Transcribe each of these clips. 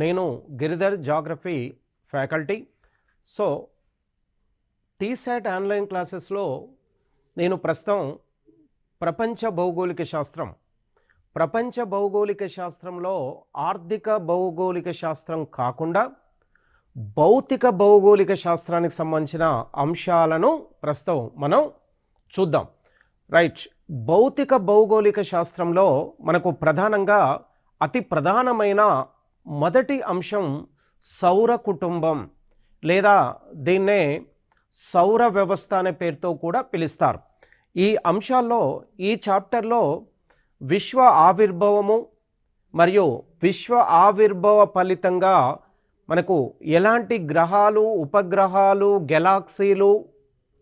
నేను Giridhar geography faculty. So TSAT online క్లాసెస్లో నేను ప్రస్తుతం ప్రపంచ భౌగోళిక శాస్త్రంలో ఆర్థిక భౌగోళిక శాస్త్రం కాకుండా భౌతిక భౌగోళిక శాస్త్రానికి సంబంధించిన అంశాలను ప్రస్తుతం మనం చూద్దాం. రైట్, భౌతిక భౌగోళిక శాస్త్రంలో మనకు ప్రధానంగా అతి ప్రధానమైన మొదటి అంశం సౌర కుటుంబం లేదా దీన్నే సౌర వ్యవస్థ అనే పేరుతో కూడా పిలుస్తారు. ఈ అంశాల్లో ఈ చాప్టర్లో విశ్వ ఆవిర్భావము మరియు విశ్వ ఆవిర్భావ ఫలితంగా మనకు ఎలాంటి గ్రహాలు, ఉపగ్రహాలు, గెలాక్సీలు,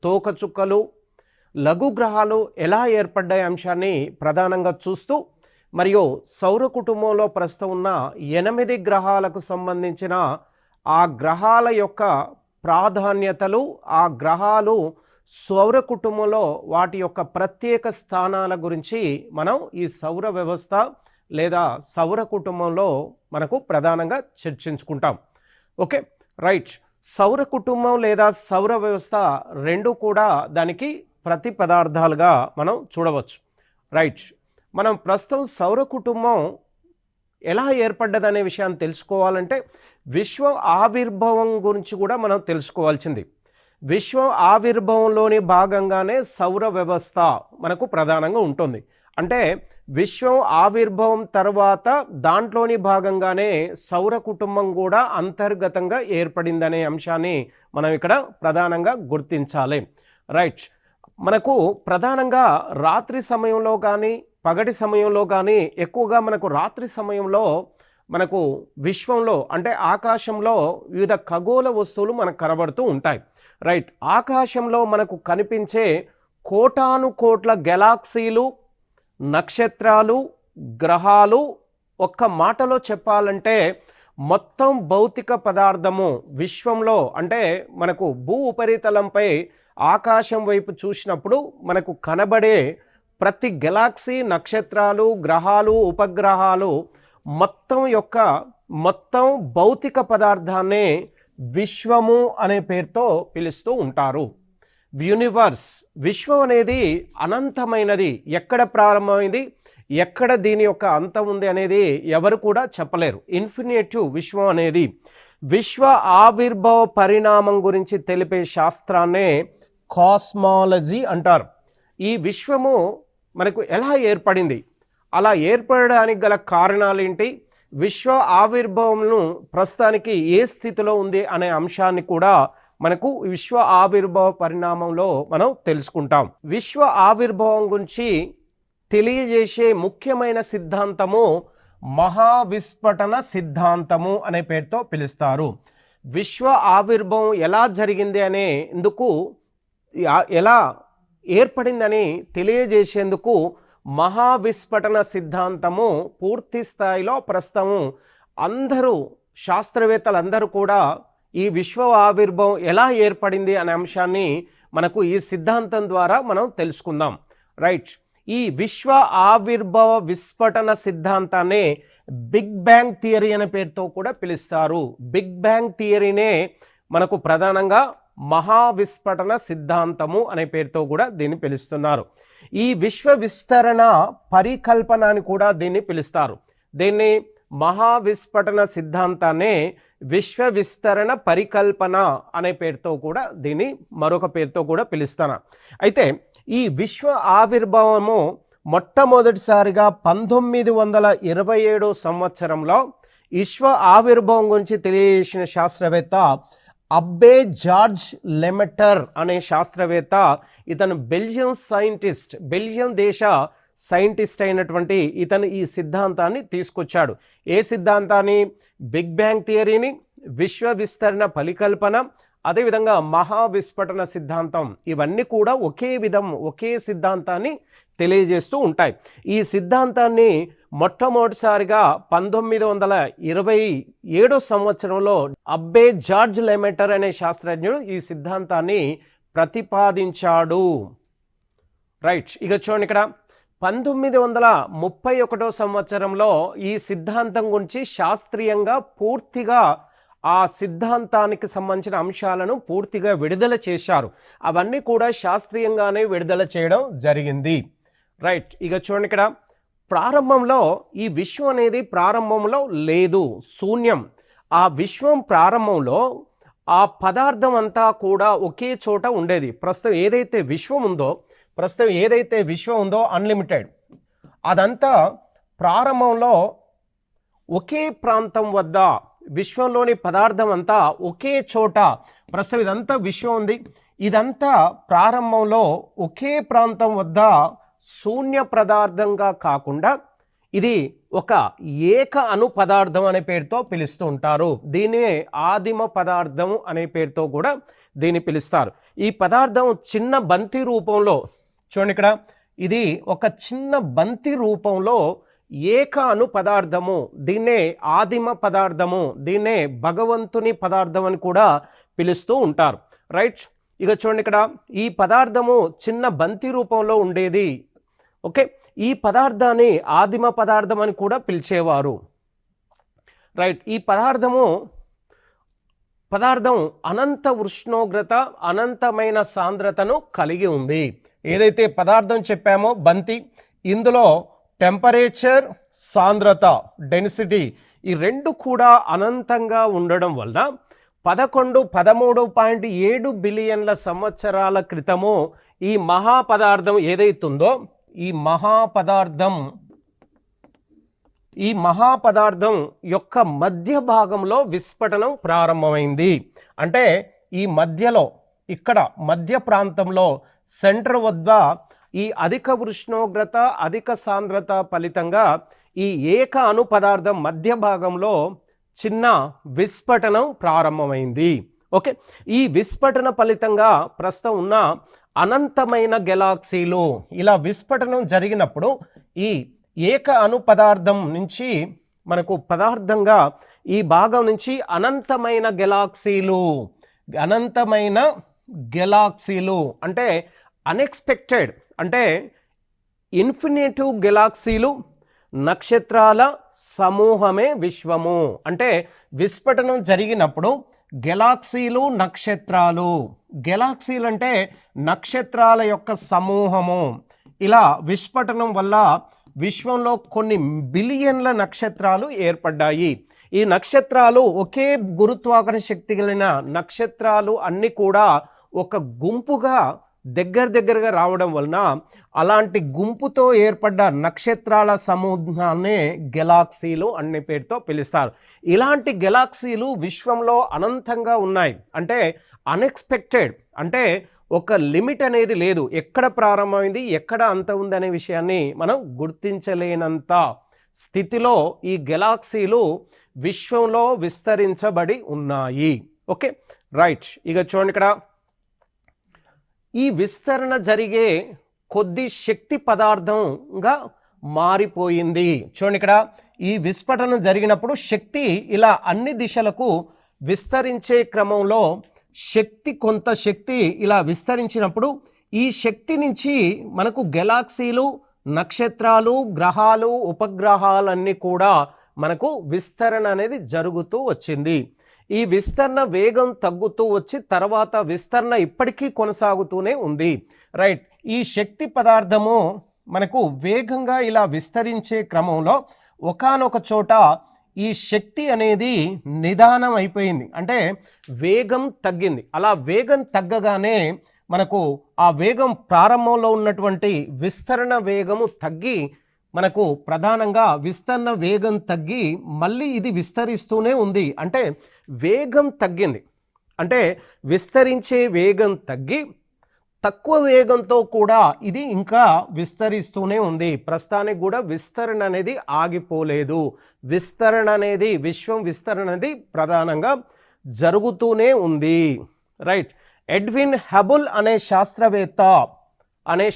తోకచుక్కలు, లఘు గ్రహాలు ఎలా ఏర్పడ్డాయి అంశాన్ని ప్రధానంగా చూస్తూ మరియు సౌర కుటుంబంలో ప్రస్తుతం ఉన్న 8 గ్రహాలకు సంబంధించిన ఆ గ్రహాల యొక్క ప్రాధాన్యతలు, ఆ గ్రహాలు సౌర కుటుంబంలో వాటి యొక్క ప్రత్యేక స్థానాల గురించి మనం ఈ సౌర వ్యవస్థ లేదా సౌర కుటుంబంలో మనకు ప్రధానంగా చర్చించుకుంటాం. Okay, right. సౌర కుటుంబం లేదా సౌర వ్యవస్థ రెండు కూడా దానికి ప్రతి పదార్థాలుగా మనం చూడవచ్చు. రైట్, మనం ప్రస్తుతం సౌర కుటుంబం ఎలా ఏర్పడ్డదనే విషయాన్ని తెలుసుకోవాలంటే విశ్వ ఆవిర్భావం గురించి కూడా మనం తెలుసుకోవాల్సింది. విశ్వ ఆవిర్భావంలోని భాగంగానే సౌర వ్యవస్థ మనకు ప్రధానంగా ఉంటుంది. అంటే విశ్వం ఆవిర్భావం తర్వాత దాంట్లోని భాగంగానే సౌర కుటుంబం కూడా అంతర్గతంగా ఏర్పడిందనే అంశాన్ని మనం ఇక్కడ ప్రధానంగా గుర్తించాలి. రైట్, మనకు ప్రధానంగా రాత్రి సమయంలో కానీ పగటి సమయంలో కానీ ఎక్కువగా మనకు రాత్రి సమయంలో మనకు విశ్వంలో అంటే ఆకాశంలో వివిధ ఖగోళ వస్తువులు మనకు కనబడుతూ ఉంటాయి. రైట్, ఆకాశంలో మనకు కనిపించే కోటాను కోట్ల గెలాక్సీలు, నక్షత్రాలు, గ్రహాలు ఒక్క మాటలో చెప్పాలంటే మొత్తం భౌతిక పదార్థము విశ్వంలో అంటే మనకు భూ ఉపరితలంపై ఆకాశం వైపు చూసినప్పుడు మనకు కనబడే ప్రతి గెలాక్సీ, నక్షత్రాలు, గ్రహాలు, ఉపగ్రహాలు మొత్తం భౌతిక పదార్థాన్ని విశ్వము అనే పేరుతో పిలుస్తూ ఉంటారు. యూనివర్స్, విశ్వం అనేది అనంతమైనది. ఎక్కడ ప్రారంభమైంది, ఎక్కడ దీని యొక్క అంతం ఉంది అనేది ఎవరు కూడా చెప్పలేరు. ఇన్ఫినిటివ్ విశ్వం అనేది. విశ్వ ఆవిర్భావ పరిణామం గురించి తెలిపే శాస్త్రాన్నే కాస్మాలజీ అంటారు. ఈ విశ్వము మనకు ఎలా ఏర్పడింది, అలా ఏర్పడడానికి గల కారణాలు ఏంటి, విశ్వ ఆవిర్భావంను ప్రస్తుతానికి ఏ స్థితిలో ఉంది అనే అంశాన్ని కూడా మనకు విశ్వ ఆవిర్భావ పరిణామంలో మనం తెలుసుకుంటాం. విశ్వ ఆవిర్భావం గురించి తెలియజేసే ముఖ్యమైన సిద్ధాంతము మహావిస్ఫటన సిద్ధాంతము అనే పేరుతో పిలుస్తారు. విశ్వ ఆవిర్భావం ఎలా జరిగింది అనే ఎందుకు ఎలా ఏర్పడిందని తెలియజేసేందుకు మహావిస్ఫటన సిద్ధాంతము పూర్తి స్థాయిలో ప్రస్తుతం అందరూ శాస్త్రవేత్తలందరూ కూడా ఈ విశ్వ ఆవిర్భావం ఎలా ఏర్పడింది అనే అంశాన్ని మనకు ఈ సిద్ధాంతం ద్వారా మనం తెలుసుకుందాం. రైట్, ఈ విశ్వ ఆవిర్భావ విస్ఫటన సిద్ధాంతాన్ని బిగ్ బ్యాంగ్ థియరీ అనే పేరుతో కూడా పిలుస్తారు. బిగ్ బ్యాంగ్ థియరీనే మనకు ప్రధానంగా మహావిస్ఫటన సిద్ధాంతము అనే పేరుతో కూడా దీన్ని పిలుస్తున్నారు. ఈ విశ్వ విస్తరణ పరికల్పన అని కూడా దీన్ని పిలుస్తారు. దీన్ని మహావిస్ఫటన సిద్ధాంతాన్ని విశ్వ విస్తరణ పరికల్పన అనే పేరుతో కూడా దీన్ని మరొక పేరుతో కూడా పిలుస్తాను. అయితే ఈ విశ్వ ఆవిర్భావము మొట్టమొదటిసారిగా 1927 సంవత్సరంలో విశ్వ ఆవిర్భావం గురించి తెలియజేసిన శాస్త్రవేత్త అబ్బే జార్జ్ లెమెటర్ అనే శాస్త్రవేత్త. ఇతను బెల్జియం దేశ సైంటిస్ట్ అయినటువంటి ఇతను ఈ సిద్ధాంతాన్ని తీసుకొచ్చాడు. ఏ సిద్ధాంతాన్ని? బిగ్ బ్యాంగ్ థియరీని, విశ్వ విస్తరణ పరికల్పన, అదేవిధంగా మహావిస్ఫటన సిద్ధాంతం. ఇవన్నీ కూడా ఒకే సిద్ధాంతాన్ని తెలియజేస్తూ ఉంటాయి. ఈ సిద్ధాంతాన్ని మొట్టమొదటిసారిగా 1927 సంవత్సరంలో అబ్బే జార్జ్ లెమెటర్ అనే శాస్త్రజ్ఞుడు ఈ సిద్ధాంతాన్ని ప్రతిపాదించాడు. రైట్, ఇక చూడండి, ఇక్కడ 1931 సంవత్సరంలో ఈ సిద్ధాంతం గురించి శాస్త్రీయంగా పూర్తిగా ఆ సిద్ధాంతానికి సంబంధించిన అంశాలను పూర్తిగా విడుదల చేశారు. అవన్నీ కూడా శాస్త్రీయంగానే విడుదల చేయడం జరిగింది. రైట్, ఇక చూడండి, ఇక్కడ ప్రారంభంలో ఈ విశ్వం అనేది ప్రారంభంలో లేదు, శూన్యం. ఆ విశ్వం ప్రారంభంలో ఆ పదార్థం అంతా కూడా ఒకే చోట ఉండేది. ప్రస్తుతం ఏదైతే విశ్వం ఉందో అన్లిమిటెడ్, అదంతా ప్రారంభంలో ఒకే ప్రాంతం వద్ద విశ్వంలోని పదార్థం అంతా ఒకే చోట, ప్రస్తుతం ఇదంతా విశ్వం ఉంది, ఇదంతా ప్రారంభంలో ఒకే ప్రాంతం వద్ద శూన్య పదార్థంగా కాకుండా ఇది ఒక ఏక అణు పదార్థం అనే పేరుతో పిలుస్తూ ఉంటారు. దీన్నే ఆదిమ పదార్థం అనే పేరుతో కూడా దీన్ని పిలుస్తారు. ఈ పదార్థం చిన్న బంతి రూపంలో, చూడండి ఇక్కడ, ఇది ఒక చిన్న బంతి రూపంలో ఏక అణు పదార్థము, దీన్నే ఆదిమ పదార్థము, దీన్నే భగవంతుని పదార్థం అని కూడా పిలుస్తూ ఉంటారు. రైట్, ఇక చూడండి, ఇక్కడ ఈ పదార్థము చిన్న బంతి రూపంలో ఉండేది. ఓకే, ఈ పదార్థాన్ని ఆదిమ పదార్థం అని కూడా పిలిచేవారు. రైట్, ఈ పదార్థం అనంత ఉష్ణోగ్రత, అనంతమైన సాంద్రతను కలిగి ఉంది. ఏదైతే పదార్థం చెప్పామో బంతి, ఇందులో టెంపరేచర్, సాంద్రత, డెన్సిటీ ఈ రెండు కూడా అనంతంగా ఉండడం వల్ల 13.7 బిలియన్ల సంవత్సరాల క్రితము ఈ మహాపదార్థం ఏదైతుందో ఈ మహాపదార్థం యొక్క మధ్య భాగంలో విస్ఫోటనం ప్రారంభమైంది. అంటే ఈ మధ్యలో, ఇక్కడ మధ్య ప్రాంతంలో సెంటర్ వద్ద ఈ అధిక ఉష్ణోగ్రత, అధిక సాంద్రత ఫలితంగా ఈ ఏక అణు పదార్థం మధ్య భాగంలో చిన్న విస్ఫోటనం ప్రారంభమైంది. ఓకే, ఈ విస్ఫోటన ఫలితంగా ప్రస్తుతం ఉన్న అనంతమైన గెలాక్సీలు, ఇలా విస్ఫోటనం జరిగినప్పుడు ఈ ఏక అణు పదార్థం నుంచి మనకు పదార్థంగా ఈ భాగం నుంచి అనంతమైన గెలాక్సీలు అంటే అన్ఎక్స్పెక్టెడ్, అంటే ఇన్ఫినిటివ్ గెలాక్సీలు, నక్షత్రాల సమూహమే విశ్వము. అంటే విస్ఫోటనం జరిగినప్పుడు గెలాక్సీలు, గెలాక్సీలు అంటే నక్షత్రాల యొక్క సమూహము. ఇలా విస్ఫోటనం వల్ల విశ్వంలో కొన్ని బిలియన్ల నక్షత్రాలు ఏర్పడ్డాయి. ఈ నక్షత్రాలు ఒకే గురుత్వాకర్షణ శక్తి కలిగిన నక్షత్రాలు అన్నీ కూడా ఒక గుంపుగా దగ్గరగా రావడం వలన అలాంటి గుంపుతో ఏర్పడ్డ నక్షత్రాల సమూహాన్ని గెలాక్సీలు అనే పేరుతో పిలుస్తారు. ఇలాంటి గెలాక్సీలు విశ్వంలో అనంతంగా ఉన్నాయి. అంటే అన్ఎక్స్పెక్టెడ్, అంటే ఒక లిమిట్ అనేది లేదు, ఎక్కడ ప్రారంభమైంది ఎక్కడ అంత ఉంది అనే విషయాన్ని మనం గుర్తించలేనంత స్థితిలో ఈ గెలాక్సీలు విశ్వంలో విస్తరించబడి ఉన్నాయి. ఓకే, రైట్, ఇక చూడండి, ఇక్కడ ఈ విస్తరణ జరిగే కొద్ది శక్తి పదార్థంగా మారిపోయింది. చూడండి, ఇక్కడ ఈ విస్ఫోటనం జరిగినప్పుడు శక్తి ఇలా అన్ని దిశలకు విస్తరించే క్రమంలో కొంత శక్తి ఇలా విస్తరించినప్పుడు ఈ శక్తి నుంచి మనకు గెలాక్సీలు, నక్షత్రాలు, గ్రహాలు, ఉపగ్రహాలన్నీ కూడా మనకు విస్తరణ అనేది జరుగుతూ వచ్చింది. ఈ విస్తరణ వేగం తగ్గుతూ వచ్చి తర్వాత విస్తరణ ఇప్పటికీ కొనసాగుతూనే ఉంది. రైట్, ఈ శక్తి పదార్థము మనకు వేగంగా ఇలా విస్తరించే క్రమంలో ఒకానొక చోట ఈ శక్తి అనేది నిదానం అయిపోయింది, అంటే వేగం తగ్గింది. అలా వేగం తగ్గగానే మనకు ఆ వేగం ప్రారంభంలో ఉన్నటువంటి విస్తరణ వేగము తగ్గి మనకు ప్రధానంగా విస్తరణ వేగం తగ్గి మళ్ళీ ఇది విస్తరిస్తూనే ఉంది. అంటే వేగం తగ్గింది, అంటే విస్తరించే వేగం తగ్గి తక్కువ వేగంతో కూడా ఇది ఇంకా విస్తరిస్తూనే ఉంది. ప్రస్తుతానికి కూడా విస్తరణ అనేది ఆగిపోలేదు. విశ్వం విస్తరణ అనేది ప్రధానంగా జరుగుతూనే ఉంది. రైట్, ఎడ్విన్ హబుల్ అనే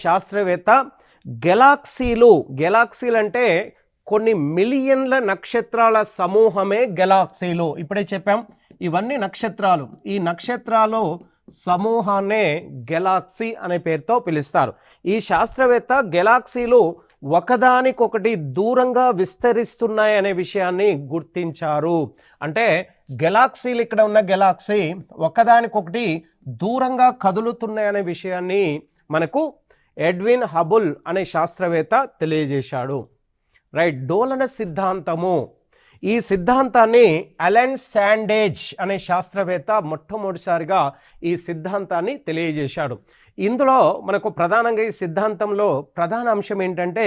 శాస్త్రవేత్త గెలాక్సీలు అంటే కొన్ని మిలియన్ల నక్షత్రాల సమూహమే గెలాక్సీలు. ఇప్పుడే చెప్పాం, ఇవన్నీ నక్షత్రాలు. ఈ నక్షత్రాలు సమూహాన్నే గెలాక్సీ అనే పేరుతో పిలుస్తారు. ఈ శాస్త్రవేత్త గెలాక్సీలు ఒకదానికొకటి దూరంగా విస్తరిస్తున్నాయనే విషయాన్ని గుర్తించారు. అంటే గెలాక్సీలు, ఇక్కడ ఉన్న గెలాక్సీ ఒకదానికొకటి దూరంగా కదులుతున్నాయనే విషయాన్ని మనకు ఎడ్విన్ హబుల్ అనే శాస్త్రవేత్త తెలియజేశాడు. రైట్. డోలన సిద్ధాంతము, ఈ సిద్ధాంతాన్ని అలెన్ శాండేజ్ అనే శాస్త్రవేత్త మొట్టమొదటిసారిగా ఈ సిద్ధాంతాన్ని తెలియజేశాడు. ఇందులో మనకు ప్రధానంగా ఈ సిద్ధాంతంలో ప్రధాన అంశం ఏంటంటే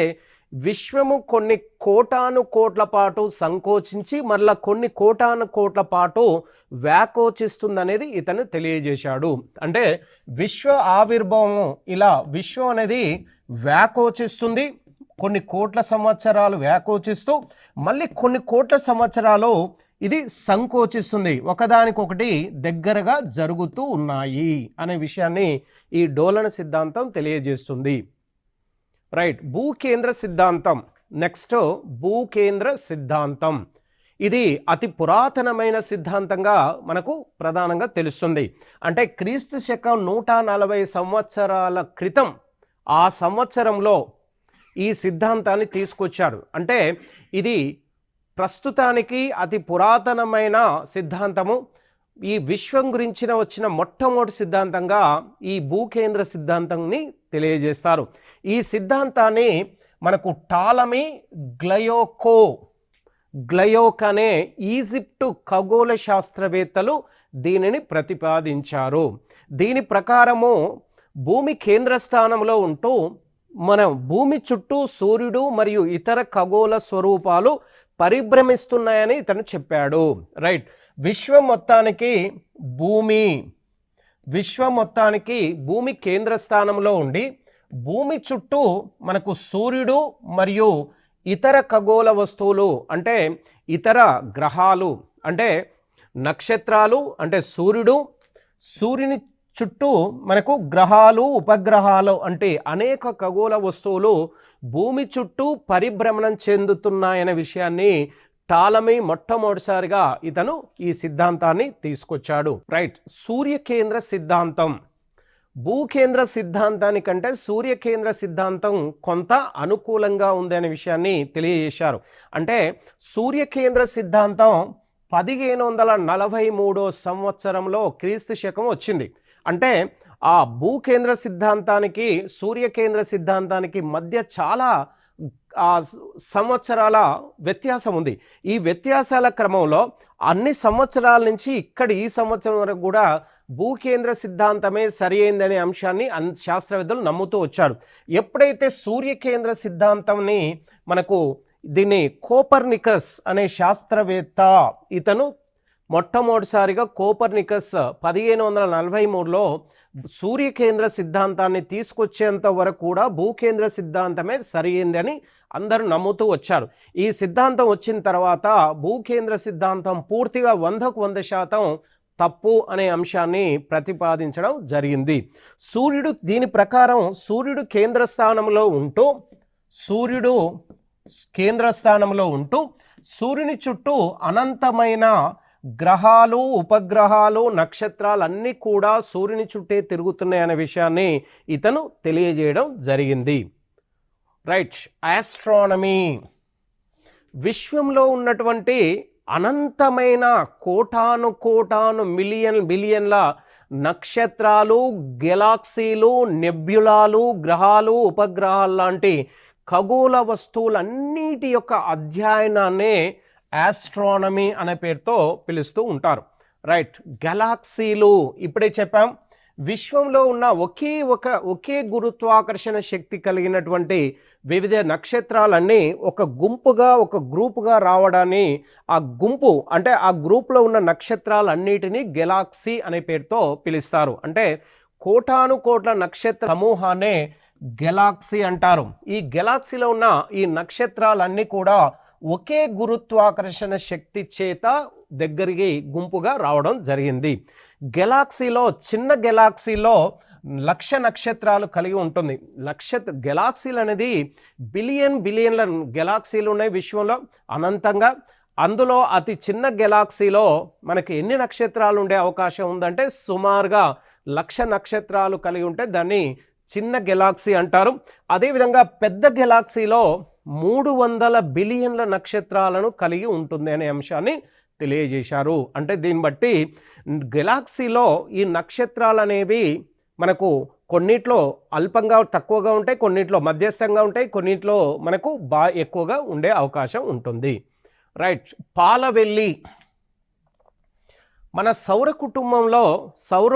విశ్వము కొన్ని కోటాను కోట్ల పాటు సంకోచించి మరలా కొన్ని కోటాను కోట్ల పాటు వ్యాకోచిస్తుందనేది ఇతను తెలియజేశాడు. అంటే విశ్వ ఆవిర్భావం, ఇలా విశ్వం అనేది వ్యాకోచిస్తుంది, కొన్ని కోట్ల సంవత్సరాలు వ్యాకోచిస్తూ మళ్ళీ కొన్ని కోట్ల సంవత్సరాలు ఇది సంకోచిస్తుంది, ఒకదానికొకటి దగ్గరగా జరుగుతూ ఉన్నాయి అనే విషయాన్ని ఈ డోలన సిద్ధాంతం తెలియజేస్తుంది. రైట్. భూకేంద్ర సిద్ధాంతం. నెక్స్ట్ భూకేంద్ర సిద్ధాంతం. ఇది అతి పురాతనమైన సిద్ధాంతంగా మనకు ప్రధానంగా తెలుస్తుంది. అంటే క్రీస్తు శకం 140 సంవత్సరాల క్రితం ఆ సంవత్సరంలో ఈ సిద్ధాంతాన్ని తీసుకొచ్చారు. అంటే ఇది ప్రస్తుతానికి అతి పురాతనమైన సిద్ధాంతము. ఈ విశ్వం గురించిన వచ్చిన మొట్టమొదటి సిద్ధాంతంగా ఈ భూకేంద్ర సిద్ధాంతాన్ని తెలియజేస్తారు. ఈ సిద్ధాంతాన్ని మనకు టాలమీ గ్లయోక్ అనే ఈజిప్టు ఖగోళ శాస్త్రవేత్తలు దీనిని ప్రతిపాదించారు. దీని ప్రకారము భూమి కేంద్ర స్థానంలో ఉంటూ మన భూమి చుట్టూ సూర్యుడు మరియు ఇతర ఖగోళ స్వరూపాలు పరిభ్రమిస్తున్నాయని ఇతను చెప్పాడు. రైట్. విశ్వం మొత్తానికి భూమి కేంద్ర స్థానంలో ఉండి భూమి చుట్టూ మనకు సూర్యుడు మరియు ఇతర ఖగోళ వస్తువులు అంటే ఇతర గ్రహాలు అంటే నక్షత్రాలు అంటే సూర్యుని చుట్టూ మనకు గ్రహాలు ఉపగ్రహాలు అంటే అనేక ఖగోళ వస్తువులు భూమి చుట్టూ పరిభ్రమణం చెందుతున్నాయనే విషయాన్ని టాలమీ మొట్టమొదటిసారిగా ఇతను ఈ సిద్ధాంతాన్ని తీసుకొచ్చాడు. రైట్. సూర్యకేంద్ర సిద్ధాంతం. భూకేంద్ర సిద్ధాంతానికంటే సూర్యకేంద్ర సిద్ధాంతం కొంత అనుకూలంగా ఉంది అనే విషయాన్ని తెలియజేశారు. అంటే సూర్యకేంద్ర సిద్ధాంతం 1543 సంవత్సరంలో క్రీస్తు శకం వచ్చింది. అంటే ఆ భూకేంద్ర సిద్ధాంతానికి సూర్యకేంద్ర సిద్ధాంతానికి మధ్య చాలా సంవత్సరాల వ్యత్యాసం ఉంది. ఈ వ్యత్యాసాల క్రమంలో అన్ని సంవత్సరాల నుంచి ఈ సంవత్సరం వరకు కూడా భూకేంద్ర సిద్ధాంతమే సరి అయిందనే అంశాన్ని శాస్త్రవేత్తలు నమ్ముతూ వచ్చారు. ఎప్పుడైతే సూర్యకేంద్ర సిద్ధాంతాన్ని మనకు దీన్ని కోపర్నికస్ అనే శాస్త్రవేత్త ఇతను మొట్టమొదటిసారిగా కోపర్నికస్ 1543లో సూర్యకేంద్ర సిద్ధాంతాన్ని తీసుకొచ్చేంత వరకు కూడా భూకేంద్ర సిద్ధాంతమే సరైందని అందరూ నమ్ముతూ వచ్చారు. ఈ సిద్ధాంతం వచ్చిన తర్వాత భూకేంద్ర సిద్ధాంతం పూర్తిగా 100% తప్పు అనే అంశాన్ని ప్రతిపాదించడం జరిగింది. దీని ప్రకారం సూర్యుడు కేంద్ర స్థానంలో ఉంటూ సూర్యుని చుట్టూ అనంతమైన గ్రహాలు ఉపగ్రహాలు నక్షత్రాలు అన్నీ కూడా సూర్యుని చుట్టే తిరుగుతున్నాయి అనే విషయాన్ని ఇతను తెలియజేయడం జరిగింది. రైట్. ఆస్ట్రానమీ. విశ్వంలో ఉన్నటువంటి అనంతమైన కోటాను బిలియన్ల నక్షత్రాలు, గెలాక్సీలు, నెబ్యులాలు, గ్రహాలు, ఉపగ్రహాలు లాంటి ఖగోళ వస్తువులన్నిటి యొక్క అధ్యయనాన్నే ఆస్ట్రానమీ అనే పేరుతో పిలుస్తూ ఉంటారు. రైట్. గెలాక్సీలు ఇప్పుడే చెప్పాం. విశ్వంలో ఉన్న ఒకే గురుత్వాకర్షణ శక్తి కలిగినటువంటి వివిధ నక్షత్రాలన్నీ ఒక గ్రూపుగా రావడాన్ని ఆ గ్రూప్లో ఉన్న నక్షత్రాలన్నిటినీ గెలాక్సీ అనే పేరుతో పిలుస్తారు. అంటే కోట్ల నక్షత్ర సమూహాన్నే గెలాక్సీ అంటారు. ఈ గెలాక్సీలో ఉన్న ఈ నక్షత్రాలన్నీ కూడా ఒకే గురుత్వాకర్షణ శక్తి చేత దగ్గరికి గుంపుగా రావడం జరిగింది. చిన్న గెలాక్సీలో 1,00,000 నక్షత్రాలు కలిగి ఉంటుంది. గెలాక్సీలు అనేది బిలియన్ల గెలాక్సీలు ఉన్నాయి విశ్వంలో అనంతంగా. అందులో అతి చిన్న గెలాక్సీలో మనకి ఎన్ని నక్షత్రాలు ఉండే అవకాశం ఉందంటే సుమారుగా 1,00,000 నక్షత్రాలు కలిగి ఉంటే దాన్ని చిన్న గెలాక్సీ అంటారు. అదేవిధంగా పెద్ద గెలాక్సీలో 300 బిలియన్ల నక్షత్రాలను కలిగి ఉంటుంది అనే అంశాన్ని తెలియజేశారు. అంటే దీన్ని బట్టి గెలాక్సీలో ఈ నక్షత్రాలు అనేవి మనకు కొన్నిట్లో అల్పంగా తక్కువగా ఉంటాయి, కొన్నిట్లో మధ్యస్థంగా ఉంటాయి, కొన్నిట్లో మనకు ఎక్కువగా ఉండే అవకాశం ఉంటుంది. రైట్. పాలవెల్లి మన సౌర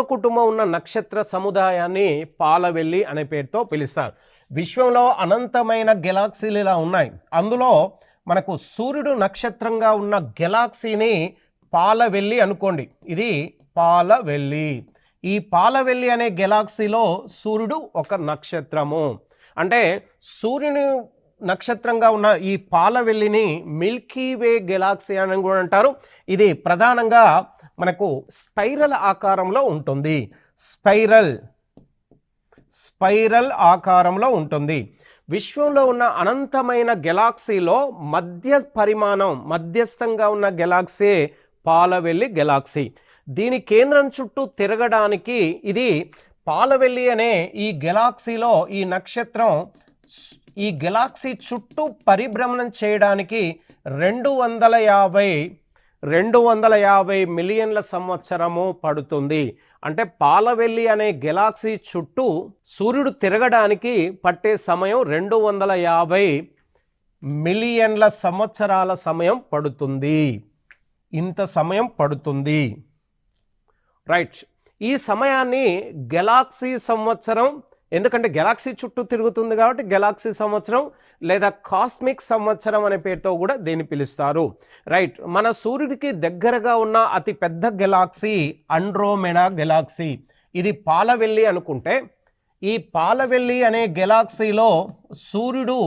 కుటుంబం ఉన్న నక్షత్ర సముదాయాన్ని పాలవెల్లి అనే పేరుతో పిలుస్తారు. విశ్వంలో అనంతమైన గెలాక్సీలు ఇలా ఉన్నాయి. అందులో మనకు సూర్యుడు నక్షత్రంగా ఉన్న గెలాక్సీని పాలవెల్లి అనుకోండి. ఇది పాలవెల్లి. ఈ పాలవెల్లి అనే గెలాక్సీలో సూర్యుడు ఒక నక్షత్రము. అంటే సూర్యుని నక్షత్రంగా ఉన్న ఈ పాలవెల్లిని మిల్కీ వే గెలాక్సీ అని కూడా అంటారు. ఇది ప్రధానంగా మనకు స్పైరల్ ఆకారంలో ఉంటుంది. స్పైరల్ ఆకారంలో ఉంటుంది. విశ్వంలో ఉన్న అనంతమైన గెలాక్సీలో మధ్యస్థంగా ఉన్న గెలాక్సీ పాలవెల్లి గెలాక్సీ. దీని కేంద్రం చుట్టూ తిరగడానికి ఇది పాలవెల్లి అనే ఈ గెలాక్సీలో ఈ నక్షత్రం ఈ గెలాక్సీ చుట్టూ పరిభ్రమణం చేయడానికి 250 మిలియన్ల సంవత్సరము పడుతుంది. అంటే పాలవెల్లి అనే గెలాక్సీ చుట్టూ సూర్యుడు తిరగడానికి పట్టే సమయం 250 మిలియన్ల సంవత్సరాల సమయం పడుతుంది. ఇంత సమయం పడుతుంది. రైట్. ఈ సమయాన్ని గెలాక్సీ సంవత్సరం, ఎందుకంటే గెలాక్సీ చుట్టూ తిరుగుతుంది కాబట్టి గెలాక్సీ సంవత్సరం లేదా కాస్మిక్ సంవత్సరం అనే పేరుతో కూడా దీన్ని పిలుస్తారు. రైట్. మన సూర్యుడికి దగ్గరగా ఉన్న అతి పెద్ద గెలాక్సీ అండ్రోమెడా గెలాక్సీ. ఇది పాలవెల్లి అనుకుంటే ఈ పాలవెల్లి అనే గెలాక్సీలో సూర్యుడు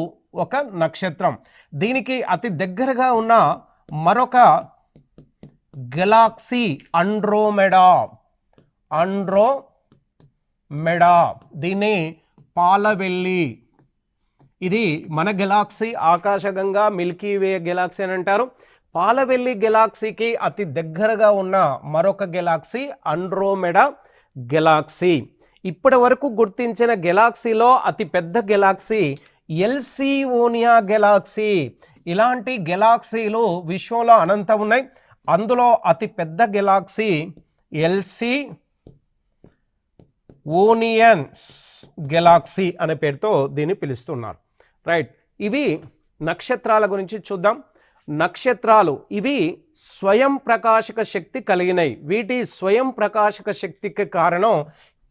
ఒక నక్షత్రం. దీనికి అతి దగ్గరగా ఉన్న మరొక గెలాక్సీ అండ్రోమెడా. దీన్ని పాలవెల్లి. ఇది మన గెలాక్సీ ఆకాశగంగా మిల్కీ వే గెలాక్సీ అని అంటారు. పాలవెల్లి గెలాక్సీకి అతి దగ్గరగా ఉన్న మరొక గెలాక్సీ అండ్రోమెడా గెలాక్సీ. ఇప్పటి వరకు గుర్తించిన గెలాక్సీలో అతి పెద్ద గెలాక్సీ ఎల్సిఓనియా గెలాక్సీ. ఇలాంటి గెలాక్సీలు విశ్వంలో అనంతం ఉన్నాయి. అందులో అతి పెద్ద గెలాక్సీ ఎల్సిఓనియన్స్ గెలాక్సీ అనే పేరుతో దీన్ని పిలుస్తున్నారు. రైట్. ఇవి నక్షత్రాల గురించి చూద్దాం. నక్షత్రాలు ఇవి స్వయం ప్రకాశక శక్తి కలిగినవి. వీటి స్వయం ప్రకాశక శక్తికి కారణం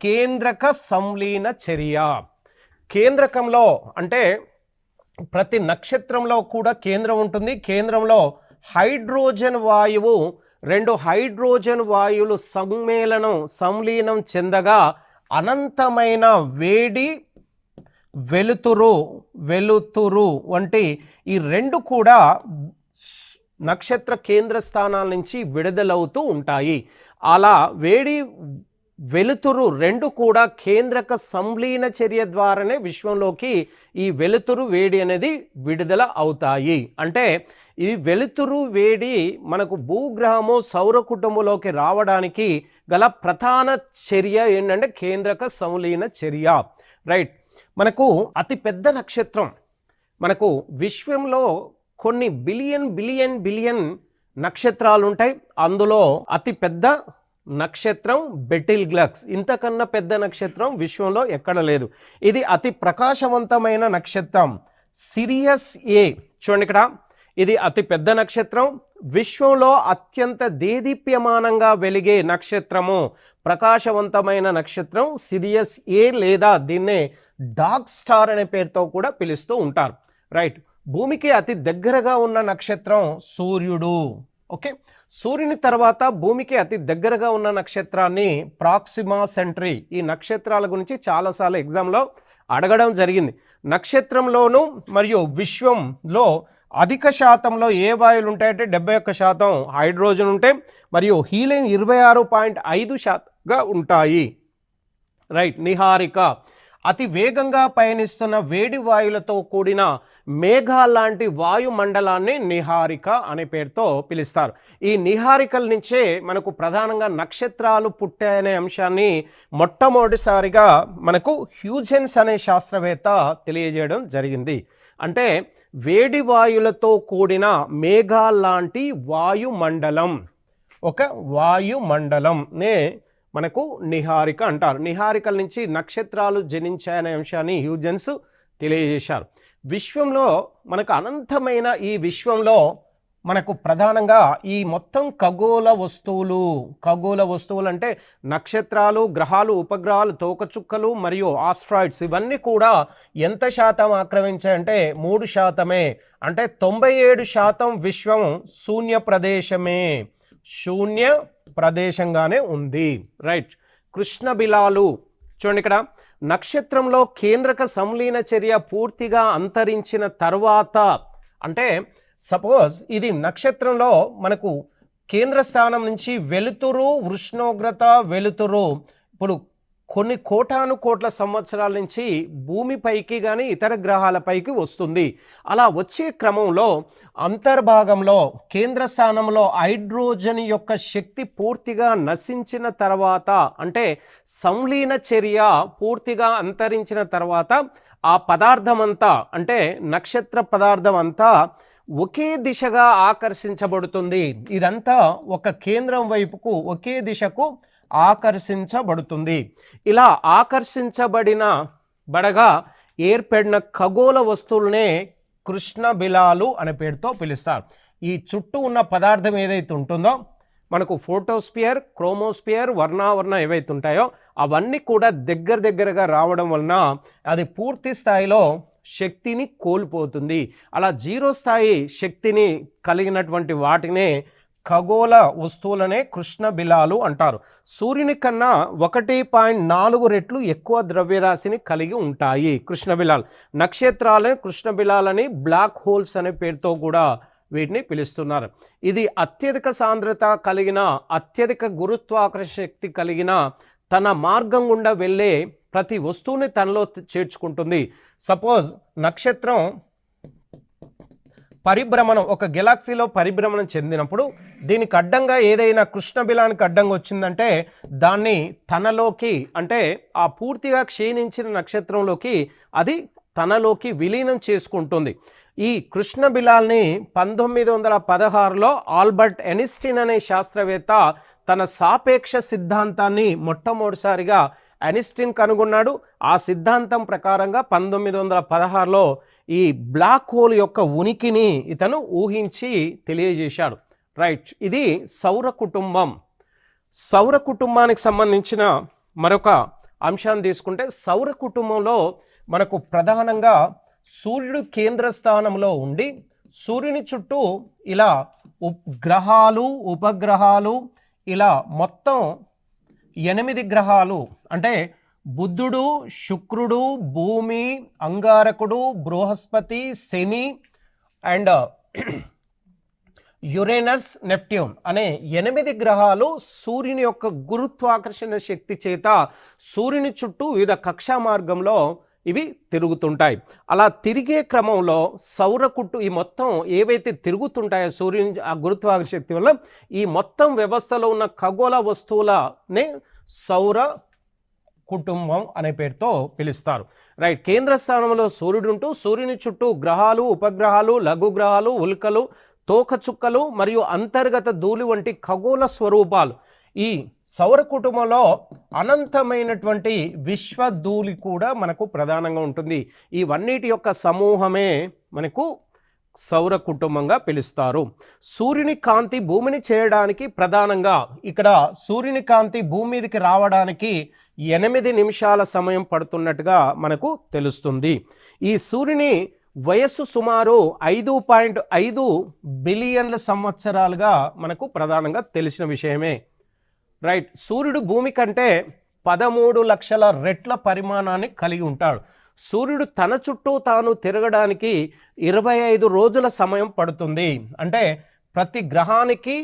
కేంద్రక సంలీన చర్య. కేంద్రకంలో అంటే ప్రతి నక్షత్రంలో కూడా కేంద్రం ఉంటుంది. కేంద్రంలో హైడ్రోజన్ వాయువు, 2 హైడ్రోజన్ వాయువులు సంలీనం చెందగా అనంతమైన వేడి వెలుతురు వంటి ఈ 2 కూడా నక్షత్ర కేంద్ర స్థానాల నుంచి విడుదలవుతూ ఉంటాయి. అలా వేడి వెలుతురు 2 కూడా కేంద్రక సంలీన చర్య ద్వారానే విశ్వంలోకి ఈ వెలుతురు వేడి అనేది విడుదల అవుతాయి. అంటే ఈ వెలుతురు వేడి మనకు భూగ్రహము సౌర కుటుంబంలోకి రావడానికి గల ప్రధాన చర్య ఏంటంటే కేంద్రక సంలీన చర్య. రైట్. మనకు అతి పెద్ద నక్షత్రం, మనకు విశ్వంలో కొన్ని బిలియన్ నక్షత్రాలు ఉంటాయి. అందులో అతి పెద్ద నక్షత్రం బెటిల్గ్లక్స్. ఇంతకన్నా పెద్ద నక్షత్రం విశ్వంలో ఎక్కడ లేదు. ఇది అతి ప్రకాశవంతమైన నక్షత్రం సిరియస్ ఏ. చూడండి ఇక్కడ, ఇది అతి పెద్ద నక్షత్రం. విశ్వంలో అత్యంత దేదీప్యమానంగా వెలిగే నక్షత్రము, ప్రకాశవంతమైన నక్షత్రం సిరియస్ ఏ, లేదా దీన్నే డార్క్ స్టార్ అనే పేరుతో కూడా పిలుస్తూ ఉంటారు. రైట్. భూమికి అతి దగ్గరగా ఉన్న నక్షత్రం సూర్యుడు. ఓకే. సూర్యుని తర్వాత భూమికి అతి దగ్గరగా ఉన్న నక్షత్రాన్ని ప్రాక్సిమా సెంటరీ. ఈ నక్షత్రాల గురించి చాలాసార్లు ఎగ్జామ్లో అడగడం జరిగింది. నక్షత్రంలోను మరియు విశ్వంలో అధిక శాతంలో ఏ వాయువులు ఉంటాయంటే 71% హైడ్రోజన్ ఉంటాయి మరియు హీలియం 26.5%గా ఉంటాయి. రైట్. నిహారిక అతి వేగంగా పయనిస్తున్న వేడి వాయువులతో కూడిన మేఘాలాంటి వాయుమండలాన్ని నిహారిక అనే పేరుతో పిలుస్తారు. ఈ నిహారికల నుంచే మనకు ప్రధానంగా నక్షత్రాలు పుట్టాయనే అంశాన్ని మొట్టమొదటిసారిగా మనకు హ్యూజెన్స్ అనే శాస్త్రవేత్త తెలియజేయడం జరిగింది. అంటే వేడి వాయులతో కూడిన మేఘాలాంటి వాయుమండలం, ఒక వాయుమండలంనే మనకు నిహారిక అంటారు. నిహారికల నుంచి నక్షత్రాలు జనించాయనే అంశాన్ని హ్యూజెన్స్ తెలియజేశారు. విశ్వంలో మనకు అనంతమైన ఈ విశ్వంలో మనకు ప్రధానంగా ఈ మొత్తం ఖగోళ వస్తువులు అంటే నక్షత్రాలు, గ్రహాలు, ఉపగ్రహాలు, తోకచుక్కలు మరియు ఆస్ట్రాయిడ్స్ ఇవన్నీ కూడా ఎంత శాతం ఆక్రమించాయంటే 3%. అంటే 97% విశ్వం శూన్య ప్రదేశంగానే ఉంది. రైట్. కృష్ణబిలాలు చూడండి, ఇక్కడ నక్షత్రంలో కేంద్రక సంలీన చర్య పూర్తిగా అంతరించిన తర్వాత, అంటే సపోజ్ ఇది నక్షత్రంలో మనకు కేంద్ర స్థానం నుంచి వెలుతురు, ఉష్ణోగ్రత, వెలుతురు ఇప్పుడు కొన్ని కోటాను కోట్ల సంవత్సరాల నుంచి భూమిపైకి కానీ ఇతర గ్రహాలపైకి వస్తుంది. అలా వచ్చే క్రమంలో అంతర్భాగంలో కేంద్ర స్థానంలో హైడ్రోజన్ యొక్క శక్తి పూర్తిగా నశించిన తర్వాత, అంటే సంలీన చర్య పూర్తిగా అంతరించిన తర్వాత ఆ పదార్థం అంతా, అంటే నక్షత్ర పదార్థం అంతా ఒకే దిశగా ఆకర్షించబడుతుంది. ఇదంతా ఒక కేంద్రం వైపుకు, ఒకే దిశకు ఆకర్షించబడుతుంది. ఇలా బడగా ఏర్పడిన ఖగోళ వస్తువులనే కృష్ణబిలాలు అనే పేరుతో పిలుస్తారు. ఈ చుట్టూ ఉన్న పదార్థం ఏదైతే ఉంటుందో మనకు ఫోటోస్పియర్, క్రోమోస్పియర్, వర్ణావరణ ఏవైతే ఉంటాయో అవన్నీ కూడా దగ్గరగా రావడం వలన అది పూర్తి స్థాయిలో శక్తిని కోల్పోతుంది. అలా 0 స్థాయి శక్తిని కలిగినటువంటి వాటినే ఖగోళ వస్తువులనే కృష్ణబిలాలు అంటారు. సూర్యుని కన్నా 1.4 రెట్లు ఎక్కువ ద్రవ్యరాశిని కలిగి ఉంటాయి కృష్ణబిలాలు. నక్షత్రాలని కృష్ణబిలాలని బ్లాక్ హోల్స్ అనే పేరుతో కూడా వీటిని పిలుస్తున్నారు. ఇది అత్యధిక సాంద్రత కలిగిన, అత్యధిక గురుత్వాకర్షణ శక్తి కలిగిన, తన మార్గం గుండా వెళ్ళే ప్రతి వస్తువుని తనలో చేర్చుకుంటుంది. సపోజ్ నక్షత్రం పరిభ్రమణం, ఒక గెలాక్సీలో పరిభ్రమణం చెందినప్పుడు దీనికి అడ్డంగా ఏదైనా కృష్ణబిలానికి అడ్డంగా వచ్చిందంటే దాన్ని తనలోకి, అంటే ఆ పూర్తిగా క్షీణించిన నక్షత్రంలోకి అది తనలోకి విలీనం చేసుకుంటుంది. ఈ కృష్ణబిలాల్ని 1916లో ఆల్బర్ట్ ఐన్స్టీన్ అనే శాస్త్రవేత్త తన సాపేక్ష సిద్ధాంతాన్ని మొట్టమొదటిసారిగా ఐన్స్టీన్ కనుగొన్నాడు. ఆ సిద్ధాంతం ప్రకారంగా 1916లో ఈ బ్లాక్ హోల్ యొక్క ఉనికిని ఇతను ఊహించి తెలియజేశాడు. రైట్. ఇది సౌర కుటుంబం. సౌర కుటుంబానికి సంబంధించిన మరొక అంశాన్ని తీసుకుంటే, సౌర కుటుంబంలో మనకు ప్రధానంగా సూర్యుడు కేంద్ర స్థానంలో ఉండి సూర్యుని చుట్టూ ఇలా గ్రహాలు, ఉపగ్రహాలు, ఇలా మొత్తం 8 గ్రహాలు, అంటే బుధుడు, శుక్రుడు, భూమి, అంగారకుడు, బృహస్పతి, శని అండ్ యురేనస్, నెప్ట్యూన్ అనే 8 గ్రహాలు సూర్యుని యొక్క గురుత్వాకర్షణ శక్తి చేత సూర్యుని చుట్టూ వివిధ కక్షా మార్గంలో ఇవి తిరుగుతుంటాయి. అలా తిరిగే క్రమంలో ఈ మొత్తం ఏవైతే తిరుగుతుంటాయో సూర్యుని ఆ గురుత్వాకర్షణ శక్తి వల్ల ఈ మొత్తం వ్యవస్థలో ఉన్న ఖగోళ వస్తువులనే సౌర కుటుంబం అనే పేరుతో పిలుస్తారు. రైట్. కేంద్ర స్థానంలో సూర్యుడు ఉంటూ సూర్యుని చుట్టూ గ్రహాలు, ఉపగ్రహాలు, లఘు గ్రహాలు, ఉల్కలు, తోకచుక్కలు మరియు అంతర్గత ధూళి వంటి ఖగోళ స్వరూపాలు. ఈ సౌర కుటుంబంలో అనంతమైనటువంటి విశ్వధూళి కూడా మనకు ప్రధానంగా ఉంటుంది. ఇవన్నిటి యొక్క సమూహమే మనకు సౌర కుటుంబంగా పిలుస్తారు. సూర్యుని కాంతి భూమిని చేయడానికి ప్రధానంగా ఇక్కడ సూర్యుని కాంతి భూమి మీదకి రావడానికి 8 నిమిషాల సమయం పడుతున్నట్టుగా మనకు తెలుస్తుంది. ఈ సూర్యుని వయస్సు సుమారు 5.5 బిలియన్ల సంవత్సరాలుగా మనకు ప్రధానంగా తెలిసిన విషయమే. రైట్. సూర్యుడు భూమి కంటే 13 లక్షల రెట్ల పరిమాణాన్ని కలిగి ఉంటాడు. సూర్యుడు తన చుట్టూ తాను తిరగడానికి 25 రోజుల సమయం పడుతుంది. అంటే ప్రతి గ్రహానికి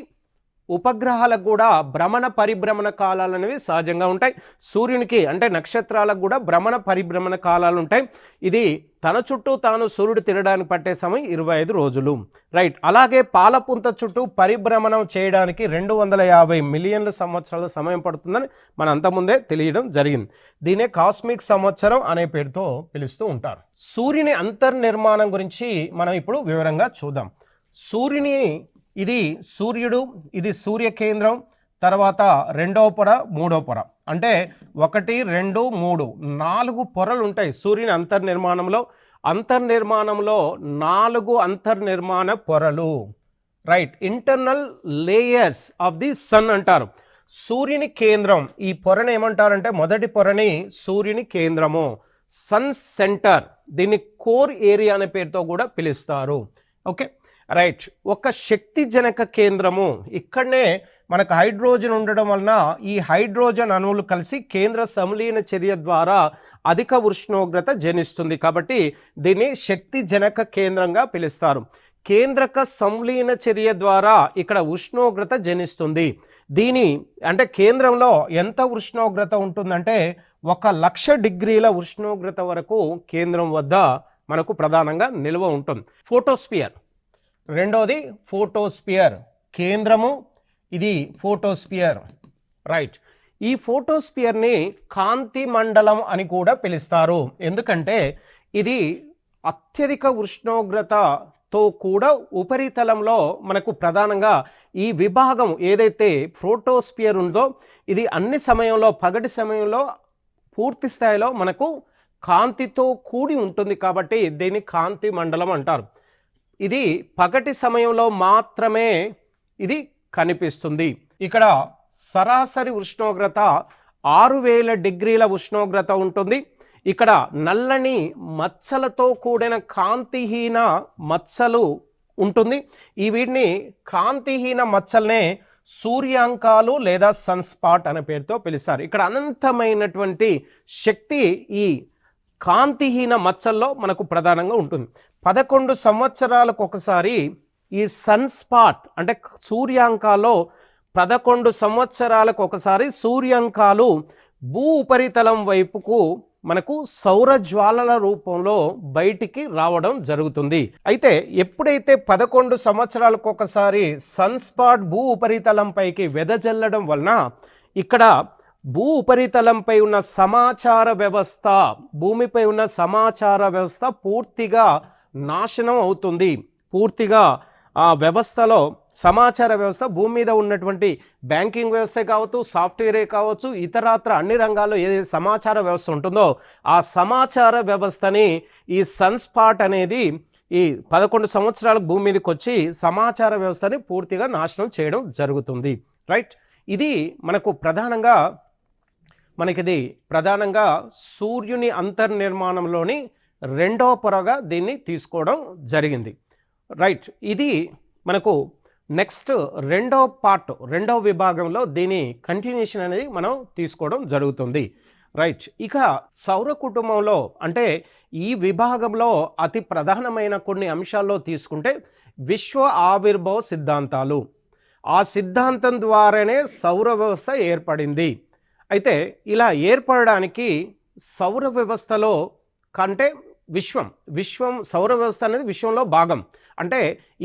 ఉపగ్రహాలకు కూడా భ్రమణ పరిభ్రమణ కాలాలు అనేవి సహజంగా ఉంటాయి. సూర్యునికి అంటే నక్షత్రాలకు కూడా భ్రమణ పరిభ్రమణ కాలాలు ఉంటాయి. ఇది తన చుట్టూ తాను సూర్యుడు తిరగడానికి పట్టే సమయం 25 రోజులు. రైట్. అలాగే పాలపుంత చుట్టూ పరిభ్రమణం చేయడానికి 250 మిలియన్ల సంవత్సరాల సమయం పడుతుందని మన అంతకుముందే తెలియడం జరిగింది. దీనే కాస్మిక్ సంవత్సరం అనే పేరుతో పిలుస్తూ ఉంటారు. సూర్యుని అంతర్నిర్మాణం గురించి మనం ఇప్పుడు వివరంగా చూద్దాం. సూర్యుని ఇది సూర్యుడు, ఇది సూర్య కేంద్రం, తర్వాత రెండవ పొర, మూడవ పొర, అంటే 1 2 3 4 పొరలు ఉంటాయి సూర్యుని అంతర్నిర్మాణంలో. అంతర్నిర్మాణంలో 4 అంతర్నిర్మాణ పొరలు. Right. Internal layers of the sun అంటారు. సూర్యుని కేంద్రం, ఈ పొరని ఏమంటారంటే మొదటి పొరని సూర్యుని కేంద్రము, సన్ సెంటర్, దీన్ని కోర్ ఏరియా అనే పేరుతో కూడా పిలుస్తారు. ఓకే. రైట్. ఒక శక్తి జనక కేంద్రము, ఇక్కడనే మనకు హైడ్రోజన్ ఉండడం వలన ఈ హైడ్రోజన్ అణువులు కలిసి కేంద్ర సంలీన చర్య ద్వారా అధిక ఉష్ణోగ్రత జనిస్తుంది. కాబట్టి దీన్ని శక్తి జనక కేంద్రంగా పిలుస్తారు. కేంద్రక సంలీన చర్య ద్వారా ఇక్కడ ఉష్ణోగ్రత జనిస్తుంది. దీని అంటే కేంద్రంలో ఎంత ఉష్ణోగ్రత ఉంటుందంటే 1,00,000 డిగ్రీల ఉష్ణోగ్రత వరకు కేంద్రం వద్ద మనకు ప్రధానంగా నిల్వ ఉంటుంది. ఫోటోస్పియర్ రెండోది, ఫోటోస్పియర్ కేంద్రము, ఇది ఫోటోస్పియర్. రైట్. ఈ ఫోటోస్పియర్ని కాంతి మండలం అని కూడా పిలుస్తారు. ఎందుకంటే ఇది అత్యధిక ఉష్ణోగ్రతతో కూడా ఉపరితలంలో మనకు ప్రధానంగా ఈ విభాగం ఏదైతే ఫోటోస్పియర్ ఉందో ఇది అన్ని సమయంలో పగటి సమయంలో పూర్తి స్థాయిలో మనకు కాంతితో కూడి ఉంటుంది. కాబట్టి దీన్ని కాంతి మండలం అంటారు. ఇది పగటి సమయంలో మాత్రమే ఇది కనిపిస్తుంది. ఇక్కడ సరాసరి ఉష్ణోగ్రత 6000 డిగ్రీల ఉష్ణోగ్రత ఉంటుంది. ఇక్కడ నల్లని మచ్చలతో కూడిన కాంతిహీన మచ్చలు ఉంటుంది. ఈ వీటిని కాంతిహీన మచ్చల్నే సూర్యాంకాలు లేదా సన్ స్పాట్ అనే పేరుతో పిలుస్తారు. ఇక్కడ అనంతమైనటువంటి శక్తి ఈ కాంతిహీన మచ్చల్లో మనకు ప్రధానంగా ఉంటుంది. 11 సంవత్సరాలకు ఒకసారి ఈ సన్ స్పాట్ అంటే సూర్యాంకాల్లో 11 సంవత్సరాలకు ఒకసారి సూర్యాంకాలు భూ ఉపరితలం వైపుకు మనకు సౌర జ్వాలల రూపంలో బయటికి రావడం జరుగుతుంది. అయితే ఎప్పుడైతే 11 సంవత్సరాలకు ఒకసారి సన్ స్పాట్ భూ ఉపరితలంపైకి వెదజల్లడం వలన ఇక్కడ భూ ఉపరితలంపై ఉన్న సమాచార వ్యవస్థ, భూమిపై ఉన్న సమాచార వ్యవస్థ పూర్తిగా నాశనం అవుతుంది. పూర్తిగా ఆ వ్యవస్థలో సమాచార వ్యవస్థ భూమి మీద ఉన్నటువంటి బ్యాంకింగ్ వ్యవస్థ కావచ్చు, సాఫ్ట్వేరే కావచ్చు, ఇతరత్ర అన్ని రంగాల్లో ఏదైతే సమాచార వ్యవస్థ ఉంటుందో ఆ సమాచార వ్యవస్థని ఈ సన్ స్పాట్ అనేది ఈ 11 సంవత్సరాలకు భూమి మీదకి వచ్చి సమాచార వ్యవస్థని పూర్తిగా నాశనం చేయడం జరుగుతుంది. రైట్. ఇది మనకు ప్రధానంగా సూర్యుని అంతర్నిర్మాణంలోని రెండవ పొరగా దీన్ని తీసుకోవడం జరిగింది. రైట్. ఇది మనకు నెక్స్ట్ రెండవ విభాగంలో దీని కంటిన్యూషన్ అనేది మనం తీసుకోవడం జరుగుతుంది. రైట్. ఇక సౌర కుటుంబంలో అంటే ఈ విభాగంలో అతి ప్రధానమైన కొన్ని అంశాల్లో తీసుకుంటే విశ్వ ఆవిర్భావ సిద్ధాంతాలు, ఆ సిద్ధాంతం ద్వారానే సౌర వ్యవస్థ ఏర్పడింది. అయితే ఇలా ఏర్పడడానికి సౌర వ్యవస్థలో కంటే విశ్వం సౌర వ్యవస్థ అనేది విశ్వంలో భాగం. అంటే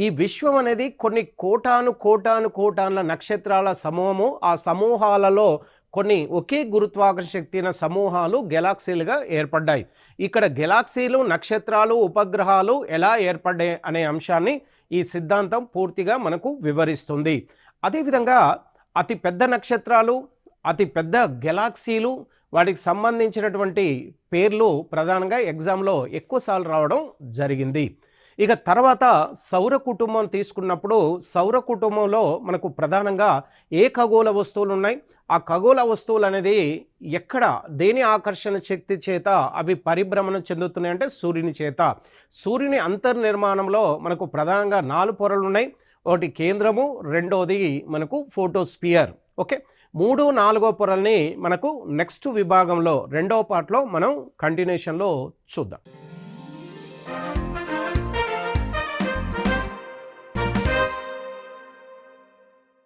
ఈ విశ్వం అనేది కొన్ని కోటానుల నక్షత్రాల సమూహము. ఆ సమూహాలలో కొన్ని ఒకే గురుత్వాకర్షణ శక్తి సమూహాలు గెలాక్సీలుగా ఏర్పడ్డాయి. ఇక్కడ గెలాక్సీలు, నక్షత్రాలు, ఉపగ్రహాలు ఎలా ఏర్పడ్డాయి అనే అంశాన్ని ఈ సిద్ధాంతం పూర్తిగా మనకు వివరిస్తుంది. అదేవిధంగా అతి పెద్ద నక్షత్రాలు, అతి పెద్ద గెలాక్సీలు, వాటికి సంబంధించినటువంటి పేర్లు ప్రధానంగా ఎగ్జామ్లో ఎక్కువసార్లు రావడం జరిగింది. ఇక తర్వాత సౌర కుటుంబం తీసుకున్నప్పుడు సౌర కుటుంబంలో మనకు ప్రధానంగా ఏ ఖగోళ వస్తువులు ఉన్నాయి, ఆ ఖగోళ వస్తువులు అనేది ఎక్కడ దేని ఆకర్షణ శక్తి చేత అవి పరిభ్రమణం చెందుతున్నాయి అంటే సూర్యుని చేత. సూర్యుని అంతర్నిర్మాణంలో మనకు ప్రధానంగా 4 పొరలు ఉన్నాయి. ఒకటి కేంద్రము, రెండోది మనకు ఫోటోస్పియర్. ఓకే, 3, 4 పొరల్ని మనకు నెక్స్ట్ విభాగంలో రెండవ పార్ట్లో మనం కంటిన్యూషన్లో చూద్దాం.